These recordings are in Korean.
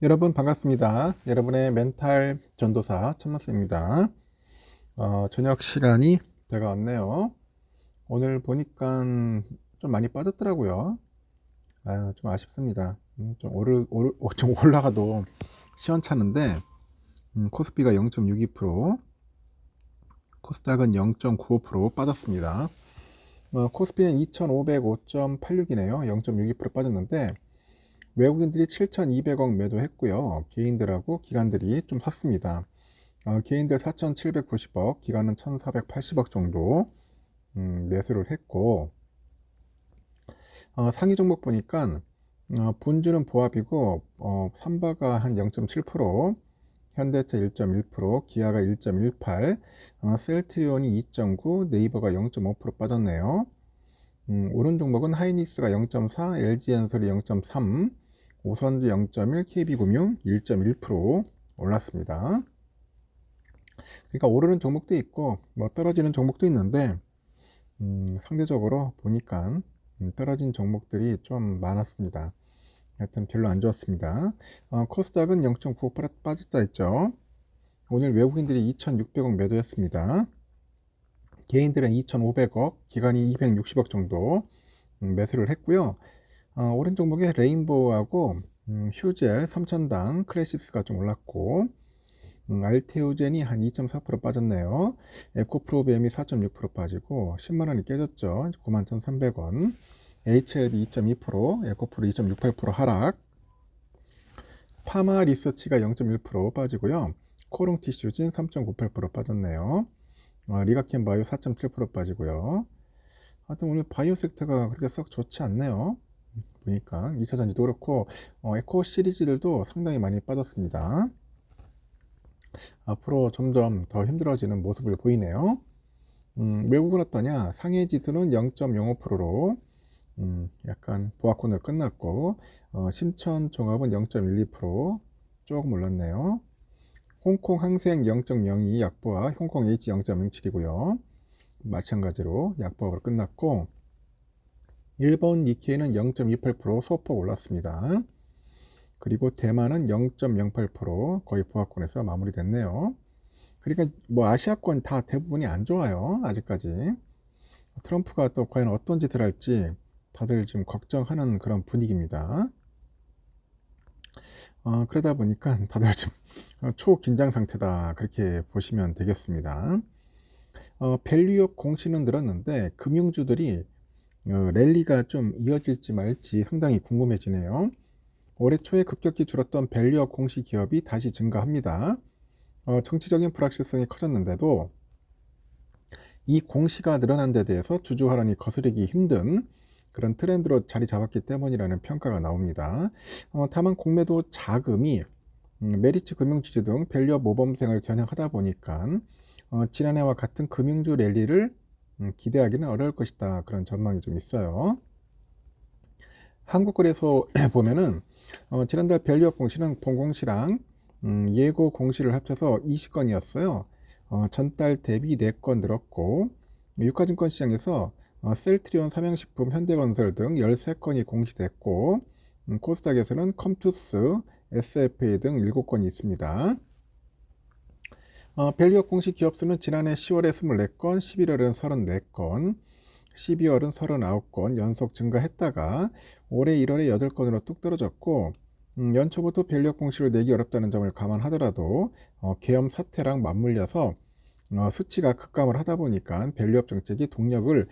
여러분 반갑습니다. 여러분의 멘탈 전도사 천마스입니다. 저녁 시간이 다가왔네요. 오늘 보니까 좀 많이 빠졌더라고요. 좀 아쉽습니다. 좀 올라가도 시원찮은데, 코스피가 0.62%, 코스닥은 0.95% 빠졌습니다. 코스피는 2505.86이네요. 0.62% 빠졌는데, 외국인들이 7,200억 매도했고요. 개인들하고 기관들이 좀 샀습니다. 개인들 4,790억, 기관은 1,480억 정도 매수를 했고, 상위 종목 보니까 본주는 보합이고, 삼바가 한 0.7%, 현대차 1.1%, 기아가 1.18%, 셀트리온이 2.9%, 네이버가 0.5% 빠졌네요. 오른 종목은 하이닉스가 0.4, LG엔솔이 0.3, 오선주 0.1, KB금융 1.1% 올랐습니다. 그러니까 오르는 종목도 있고 뭐 떨어지는 종목도 있는데 상대적으로 보니까 떨어진 종목들이 좀 많았습니다. 하여튼 별로 안 좋았습니다. 코스닥은 0.9% 빠졌다 했죠. 오늘 외국인들이 2,600억 매도했습니다. 개인들은 2,500억, 기관이 260억 정도 매수를 했고요. 오른 종목에 레인보우하고 휴젤, 삼천당, 클래시스가 좀 올랐고, 알테오젠이 한 2.4% 빠졌네요. 에코프로비엠이 4.6% 빠지고 10만원이 깨졌죠. 91,300원. HLB 2.2%, 에코프로 2.68% 하락. 파마 리서치가 0.1% 빠지고요. 코롱티슈진 3.98% 빠졌네요. 리가켄바이오 4.7% 빠지고요. 하여튼 오늘 바이오 섹터가 그렇게 썩 좋지 않네요. 보니까 2차전지도 그렇고 에코 시리즈들도 상당히 많이 빠졌습니다. 앞으로 점점 더 힘들어지는 모습을 보이네요. 외국은 어떠냐? 상해 지수는 0.05%로 약간 보합권으로 끝났고, 심천 종합은 0.12% 조금 올랐네요. 홍콩 항생 0.02 약보와 홍콩 H 0.07이고요. 마찬가지로 약보합으로 끝났고, 일본 니케이는 0.28% 소폭 올랐습니다. 그리고 대만은 0.08% 거의 보합권에서 마무리됐네요. 그러니까 뭐 아시아권 다 대부분이 안 좋아요. 아직까지. 트럼프가 또 과연 어떤 짓을 할지 다들 지금 걱정하는 그런 분위기입니다. 그러다 보니까 다들 지금 초긴장 상태다 그렇게 보시면 되겠습니다. 밸류업 공시는 늘었는데 금융주들이 랠리가 좀 이어질지 말지 상당히 궁금해지네요. 올해 초에 급격히 줄었던 밸류업 공시 기업이 다시 증가합니다. 정치적인 불확실성이 커졌는데도 이 공시가 늘어난 데 대해서 주주 환원이 거스르기 힘든 그런 트렌드로 자리 잡았기 때문이라는 평가가 나옵니다. 다만 공매도 자금이 메리츠 금융지주 등 밸류업 모범생을 겨냥하다 보니까 지난해와 같은 금융주 랠리를 기대하기는 어려울 것이다. 그런 전망이 좀 있어요. 한국거래소 보면은 지난달 밸류업 공시는 본공시랑 예고 공시를 합쳐서 20건이었어요. 전달 대비 4건 늘었고, 유가증권 시장에서 셀트리온, 삼양식품, 현대건설 등 13건이 공시됐고, 코스닥에서는 컴투스, SFA 등 7건이 있습니다. 밸류업 공시 기업수는 지난해 10월에 24건, 11월은 34건, 12월은 39건 연속 증가했다가 올해 1월에 8건으로 뚝 떨어졌고, 연초부터 밸류업 공시를 내기 어렵다는 점을 감안하더라도 계엄 사태랑 맞물려서 수치가 급감을 하다 보니까 밸류업 정책이 동력을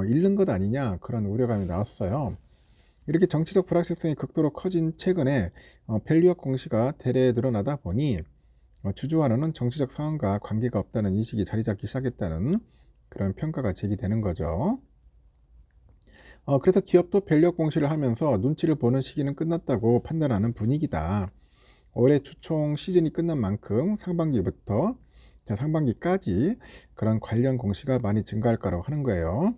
잃는 것 아니냐 그런 우려감이 나왔어요. 이렇게 정치적 불확실성이 극도로 커진 최근에 밸류업 공시가 대래 늘어나다 보니 주주 환원은 정치적 상황과 관계가 없다는 인식이 자리 잡기 시작했다는 그런 평가가 제기되는 거죠. 그래서 기업도 밸류업 공시를 하면서 눈치를 보는 시기는 끝났다고 판단하는 분위기다. 올해 주총 시즌이 끝난 만큼 상반기까지 그런 관련 공시가 많이 증가할 거라고 하는 거예요.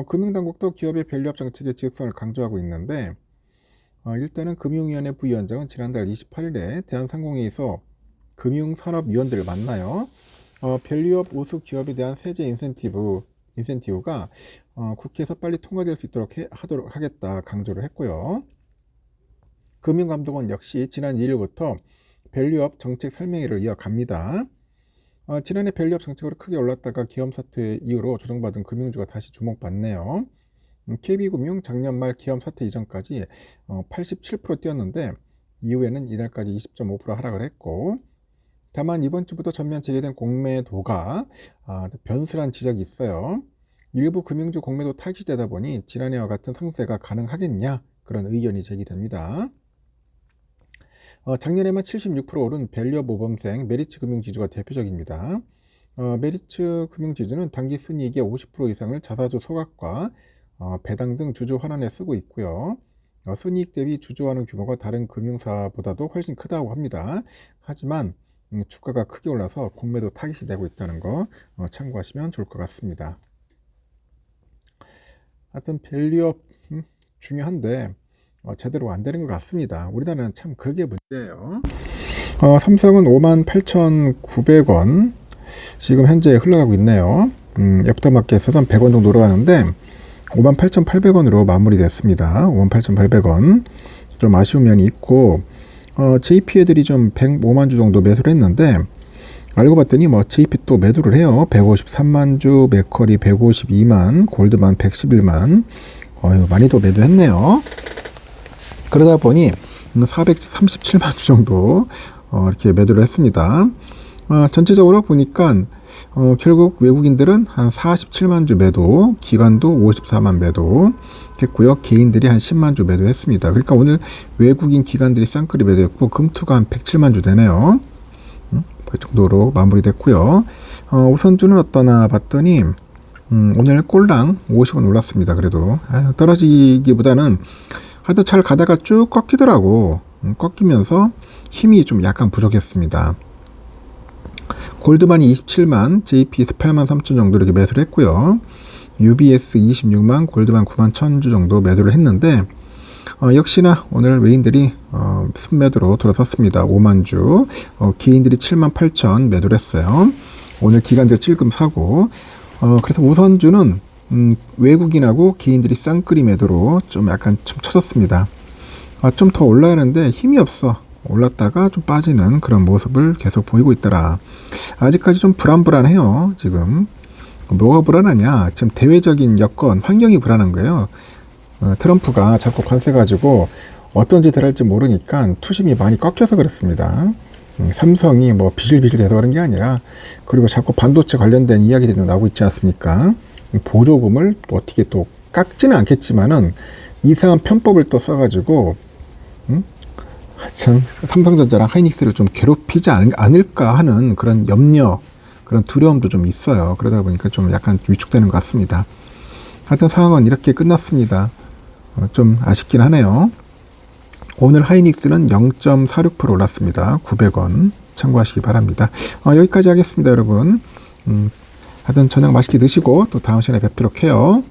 금융당국도 기업의 밸류업 정책의 지속성을 강조하고 있는데, 일단은 금융위원회 부위원장은 지난달 28일에 대한상공회에서 금융산업위원들을 만나요. 밸류업 우수 기업에 대한 세제 인센티브가 국회에서 빨리 통과될 수 있도록 하도록 하겠다 강조를 했고요. 금융감독원 역시 지난 2일부터 밸류업 정책 설명회를 이어갑니다. 지난해 밸류업 정책으로 크게 올랐다가 기업 사태 이후로 조정받은 금융주가 다시 주목받네요. KB금융 작년 말 기업 사태 이전까지 87% 뛰었는데 이후에는 이날까지 20.5% 하락을 했고, 다만 이번 주부터 전면 재개된 공매도가 변수란 지적이 있어요. 일부 금융주 공매도 탈취되다 보니 지난해와 같은 상세가 가능하겠냐, 그런 의견이 제기됩니다. 작년에만 76% 오른 밸류업 모범생 메리츠 금융지주가 대표적입니다. 메리츠 금융지주는 당기 순이익의 50% 이상을 자사주 소각과 배당 등 주주 환원에 쓰고 있고요. 순이익 대비 주주 환원 규모가 다른 금융사보다도 훨씬 크다고 합니다. 하지만 주가가 크게 올라서 공매도 타깃이 되고 있다는 거 참고하시면 좋을 것 같습니다. 하여튼 밸류업 중요한데 제대로 안 되는 것 같습니다. 우리나라는 참 그게 문제예요. 삼성은 58,900원 지금 현재 흘러가고 있네요. 애프터마켓에선 100원 정도 올라가는데 58,800원으로 마무리됐습니다. 58,800원 좀 아쉬운 면이 있고, JP 애들이 좀 105만 주 정도 매수를 했는데 알고 봤더니 JP 또 매도를 해요. 153만 주, 맥커리 152만, 골드만 111만, 많이 더 매도했네요. 그러다 보니 437만 주 정도 이렇게 매도를 했습니다. 전체적으로 보니까 결국 외국인들은 한 47만 주 매도, 기관도 54만 매도 했고요. 개인들이 한 10만 주 매도했습니다. 그러니까 오늘 외국인 기관들이 쌍끌이 매도했고 금투가 한 107만 주 되네요. 그 정도로 마무리됐고요. 우선주는 어떠나 봤더니 오늘 꼴랑 50원 올랐습니다. 그래도 떨어지기보다는 하여튼 잘 가다가 쭉 꺾이더라고. 꺾이면서 힘이 좀 약간 부족했습니다. 골드만이 27만, JP 18만 3천 정도 이렇게 매수를 했고요. UBS 26만, 골드만 9만 1000주 정도 매도를 했는데 역시나 오늘 외인들이 순매도로 돌아섰습니다. 5만 주, 개인들이 7만 8천 매도를 했어요. 오늘 기관들 찔끔 사고, 그래서 우선주는 외국인하고 개인들이 쌍끌이 매도로 좀 약간 좀 쳐졌습니다. 좀 더 올라야 하는데 힘이 없어. 올랐다가 좀 빠지는 그런 모습을 계속 보이고 있더라. 아직까지 좀 불안해요. 지금 뭐가 불안하냐, 지금 대외적인 여건 환경이 불안한 거예요. 트럼프가 자꾸 관세 가지고 어떤 짓을 할지 모르니까 투심이 많이 꺾여서 그렇습니다. 삼성이 비실비실해서 그런 게 아니라, 그리고 자꾸 반도체 관련된 이야기들이 나오고 있지 않습니까? 보조금을 어떻게 또 깎지는 않겠지만은 이상한 편법을 또 써가지고 참 삼성전자랑 하이닉스를 좀 괴롭히지 않을까 하는 그런 염려, 그런 두려움도 좀 있어요. 그러다 보니까 좀 약간 위축되는 것 같습니다. 하여튼 상황은 이렇게 끝났습니다. 좀 아쉽긴 하네요. 오늘 하이닉스는 0.46% 올랐습니다. 900원 참고하시기 바랍니다. 여기까지 하겠습니다, 여러분. 하여튼 저녁 맛있게 드시고 또 다음 시간에 뵙도록 해요.